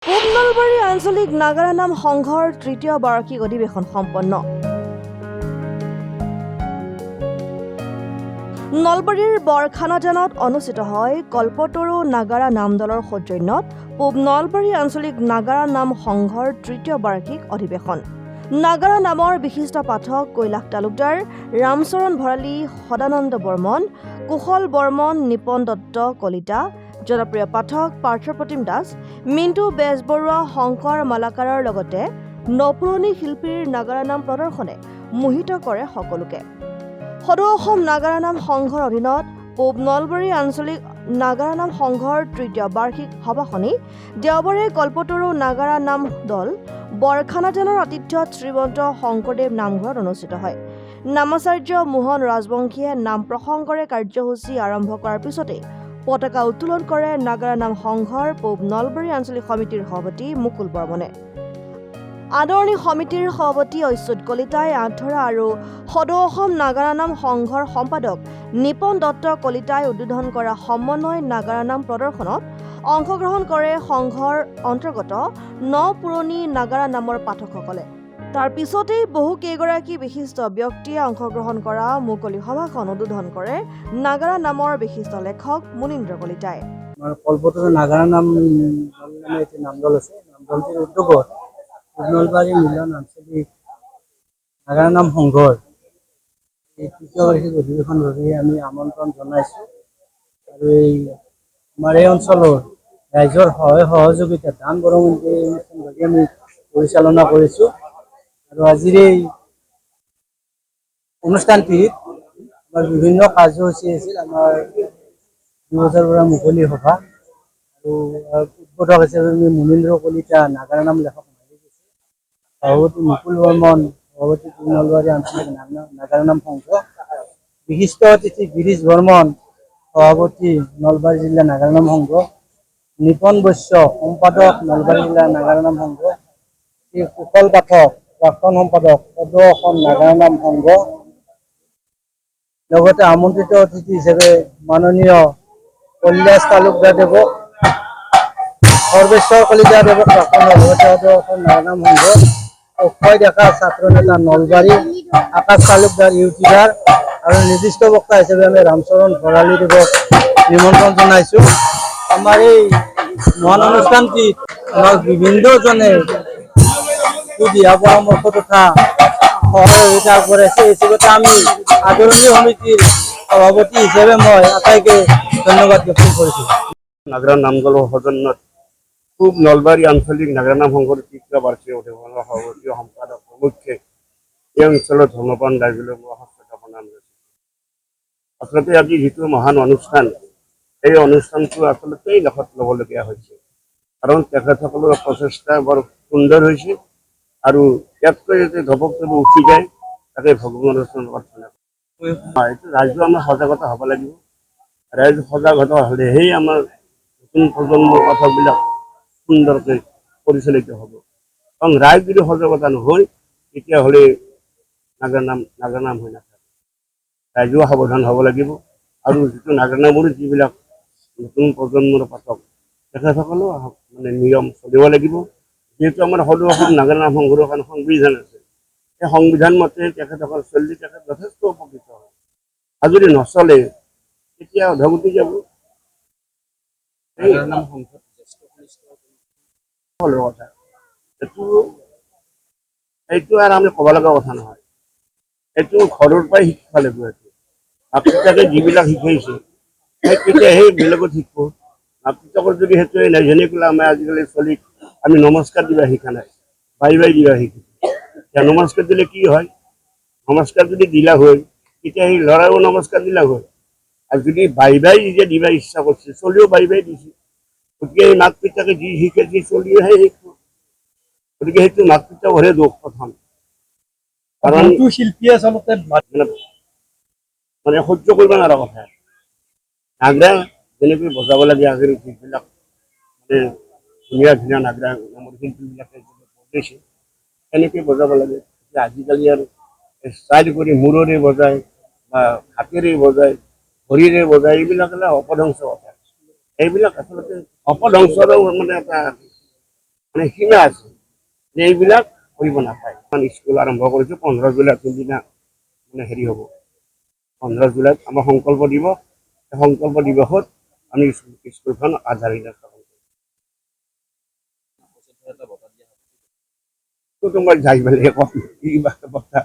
পূব নলবাৰী আঞ্চলিক নাগাৰা নাম সংঘৰ তৃতীয় বাৰ্ষিক অধিৱেশন সম্পন্ন। নলবাৰীৰ বৰখানাজানত অনুষ্ঠিত হয় কল্পতৰু নাগাৰা নাম দলৰ সৌজন্যত পূব নলবাৰী আঞ্চলিক নাগাৰা নাম সংঘৰ তৃতীয় বাৰ্ষিক অধিৱেশন। নাগাৰা নামৰ বিশিষ্ট পাঠক কৈলাশ তালুকদাৰ, ৰামচৰণ ভৰালী, সদানন্দ বৰ্মন, কুশল বৰ্মন, নিপন দত্ত কলিতা, জনপ্ৰিয় পাঠক পাৰ্থপ্ৰতিম দাস, মিণ্টু বেজবৰুৱা, শংকৰ মালাকাৰৰ লগতে নপুৰণি শিল্পীৰ নাগাৰা নাম প্ৰদৰ্শনে মোহিত কৰে সকলোকে। সদৌ অসম নাগাৰা নাম সংঘৰ অধীনত পূব নলবাৰী আঞ্চলিক নাগাৰা নাম সংঘৰ তৃতীয় বাৰ্ষিক সভাখনি দেওবাৰে কল্পতৰু নাগাৰা নাম দল বৰখানাজানৰ আতিথ্যত শ্ৰীমন্ত শংকৰদেৱ নামঘৰত অনুষ্ঠিত হয়। নামাচাৰ্য মোহন ৰাজবংশীয়ে নাম প্ৰসংগৰে কাৰ্যসূচী আৰম্ভ কৰাৰ পিছতেই পতাকা উত্তোলন কৰে নাগাৰা নাম সংঘৰ পূব নলবাৰী আঞ্চলিক সমিতিৰ সভাপতি মুকুল বৰ্মনে। আদৰণি সমিতিৰ সভাপতি অচ্যুত কলিতাই আঠধৰা আৰু সদৌ অসম নাগাৰা নাম সংঘৰ সম্পাদক নিপন দত্ত কলিতাই উদ্বোধন কৰা সমন্বয় নাগাৰা নাম প্ৰদৰ্শনত অংশগ্ৰহণ কৰে সংঘৰ অন্তৰ্গত নপুৰণি নাগাৰা নামৰ পাঠকসকলে। তাৰ পিছতেই বহু কেইগৰাকী বিশিষ্ট ব্যক্তিয়ে অংশগ্ৰহণ কৰা মুকলি সভাখন উদ্বোধন কৰে নাগাৰা নামৰ বিশিষ্ট লেখক মুনীন্দ্ৰ কলিতাই। কল্পতৰু নাগাৰা নাম নামে এটি নাম দল আছে। নাম দলটিৰ উদ্যোগত নলবাৰী মিলন আঞ্চলিক নাগাৰা নাম সংঘৰ এই তৃতীয় বাৰ্ষিক অধিৱেশন বাবে আমি আমন্ত্ৰণ জনাইছোঁ আৰু আমাৰ এই অঞ্চলৰ ৰাইজৰ সহায় সহযোগিতা দান বৰঙণি এই অনুষ্ঠানভাৱে আমি পৰিচালনা কৰিছোঁ। আৰু আজিৰ এই অনুষ্ঠানটিত আমাৰ বিভিন্ন কাৰ্যসূচী আছিল। আমাৰ ২ বজাৰ পৰা মুকলি সভা আৰু উদ্বোধক হিচাপে আমি মুনীন্দ্ৰ কলিতা নাগাৰা নাম লেখক সভাপতি মুকুল বৰ্মন, সভাপতি পূব নলবাৰী আঞ্চলিক নাগাৰা নাম সংঘ, বিশিষ্ট অতিথি গিৰীশ বৰ্মন, সভাপতি নলবাৰী জিলা নাগাৰা নাম সংঘ, নিপন বৈশ্য, সম্পাদক নলবাৰী জিলা নাগাৰা নাম সংঘ, শ্ৰী কুশল পাঠক, প্ৰাক্তন সম্পাদক সদৌ অসম নাগাৰা নাম সংঘ, লগতে আমন্ত্ৰিত অতিথি হিচাপে মাননীয় কৈলাশ তালুকদাৰ দেৱক, সৰ্বেশ্বৰ কলিতা দেৱক, প্ৰাক্তন সভাপতি সদৌ অসম নাগাৰা নাম সংঘ, অক্ষয় ডেকা ছাত্ৰ নেতা নলবাৰী, আকাশ তালুকদাৰ ইউটিউবাৰ আৰু নিৰ্দিষ্ট বক্তা হিচাপে আমি ৰামচৰণ ভৰালী দেৱক নিমন্ত্ৰণ জনাইছোঁ। আমাৰ এই মহান অনুষ্ঠানটিত আমাক বিভিন্নজনে সুদিহা পৰামৰ্শ তথা সহযোগিতা আগবঢ়াইছে। এই হিচাপতে আমি আদৰণি সমিতিৰ সভাপতি হিচাপে মই আটাইকে ধন্যবাদ জ্ঞাপন কৰিছোঁ। নাগাৰা নাম দলৰ সৌজন্যত পূব নলবাৰী আঞ্চলিক নাগাৰা নাম সংঘৰ তৃতীয় বাৰ্ষিক অধিৱেশনৰ সভাপতি সম্পাদক প্ৰমুখ্যে এই অঞ্চলৰ ধৰ্মপ্ৰাণ ৰাইজলৈ মই সশ্ৰদ্ধ প্ৰণাম জনাইছোঁ। আচলতে আজি যিটো মহান অনুষ্ঠান, এই অনুষ্ঠানটো আচলতে এই লেখত ল'বলগীয়া হৈছে, কাৰণ তেখেতসকলৰ প্ৰচেষ্টা বৰ সুন্দৰ হৈছে আৰু ইয়াতকৈ যাতে ধপকটো উঠি যায় তাকে ভগৱানৰ প্ৰাৰ্থনা কৰোঁ। এইটো ৰাইজৰ আমাৰ সজাগতা হ'ব লাগিব। ৰাইজ সজাগতা হ'লেহে আমাৰ নতুন প্ৰজন্মৰ কথাবিলাক সুন্দৰকৈ পৰিচালিত হ'ব। কাৰণ ৰাইজ যদি সজাগতা নহয় তেতিয়াহ'লে নাগাৰা নাম হৈ নাথাকে। ৰাইজেও সাৱধান হ'ব লাগিব আৰু যিটো নাগাৰা নামৰ যিবিলাক নতুন প্ৰজন্মৰ পাঠক তেখেতসকলেও মানে নিয়ম চলিব লাগিব। যিহেতু আমাৰ সদৌ অসম নাগাৰা নাম সংঘৰ এখন সংবিধান আছে, সেই সংবিধান মতে তেখেতসকল চলি তেখেত যথেষ্ট উপকৃত হয়। আৰু যদি নচলে তেতিয়া অধগতি যাব। কথা এইটো আৰু আমি ক'ব লগা কথা নহয়, এইটো ঘৰৰ পৰাই শিকিব লাগিব। এইটো মাক দেউতাকে যিবিলাক শিকাইছে তেতিয়া সেই বেলেগত শিকিব। মাক দেউতাকৰ যদি সেইটোৱে নাজানি পেলাই আমাৰ আজিকালি চলিক আমি নমস্কাৰ দিবা শিকা নাই, বাই বাই দিবা শিকিছোঁ। এতিয়া নমস্কাৰ দিলে কি হয়, নমস্কাৰ যদি দিলা হয় তেতিয়া সেই ল'ৰাও নমস্কাৰ দিলা হয়। আৰু যদি বাই বাই যেতিয়া দিবা ইচ্ছা কৰিছে চলিও বাই বাই দিছে, গতিকে এই মাক পিতাকে যি শিকাইছে চলিওহে শিকিব। গতিকে সেইটো মাক পিতাকৰহে দোষ প্ৰথম, কাৰণ শিল্পীয়ে আচলতে মানে সহ্য কৰিব নোৱাৰা কথা। নাগাৰা যেনেকৈ বজাব লাগে আজিৰ যিবিলাক মানে ধুনীয়া ধুনীয়া নাগাৰা নামৰ শিল্পীবিলাকে বজাইছে সেনেকৈ বজাব লাগে। আজিকালি আৰু ষ্টাইল কৰি মূৰৰে বজায় বা হাতেৰে বজায়, ভৰিৰে বজায়, এইবিলাক অপধ্বংস কথা। এইবিলাক আচলতে অপধ্বংসৰো মানে এটা মানে সীমা আছে যে এইবিলাক কৰিব নাপায়। স্কুল আৰম্ভ কৰিছোঁ 15 জুলাইত যোনদিনা মানে হেৰি হ'ব 15 জুলাইত আমাৰ সংকল্প দিৱস। সেই সংকল্প দিৱসত আমি স্কুলখন আধাৰশিলা স্থাপন কৰিম। মই যাই পেলাই কিবা কথা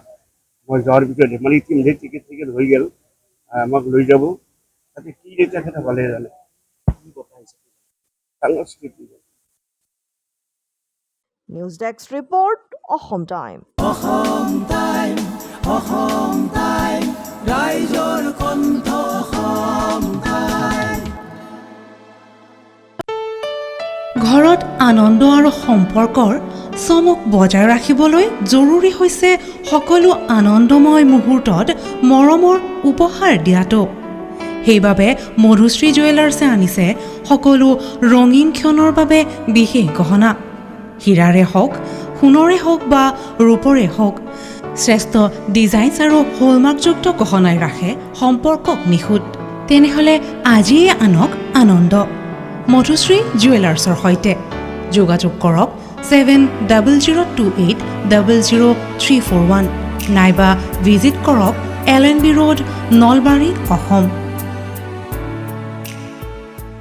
মই যোৱাৰ পিছত মানে ইতিমধ্যে টিকেট হৈ গ'ল, আমাক লৈ যাব। তাতে কি এতিয়া কথা ভালে জানে সাংস্কৃতিক news desk report Assam time. ৰাইজৰ কণ্ঠ ঘৰত আনন্দ আৰু সম্পৰ্কৰ চমক বজাই ৰাখিবলৈ জৰুৰী হৈছে সকলো আনন্দময় মুহূৰ্তত মৰমৰ উপহাৰ দিয়াটো। সেইবাবে মধুশ্ৰী জুৱেলাৰ্ছে আনিছে সকলো ৰঙীন ক্ষণৰ বাবে বিশেষ গহনা। হীৰাৰে হওক, সোণৰে হওক বা ৰূপৰে হওক, শ্ৰেষ্ঠ ডিজাইনছ আৰু হলমাৰ্কযুক্ত গহনাই ৰাখে সম্পৰ্কক নিখুঁত। তেনেহ'লে আজিয়ে আনক আনন্দ মধুশ্ৰী জুৱেলাৰ্ছৰ সৈতে। যোগাযোগ কৰক 7002800341 নাইবা ভিজিট কৰক LNB ৰোড, নলবাৰী, অসম।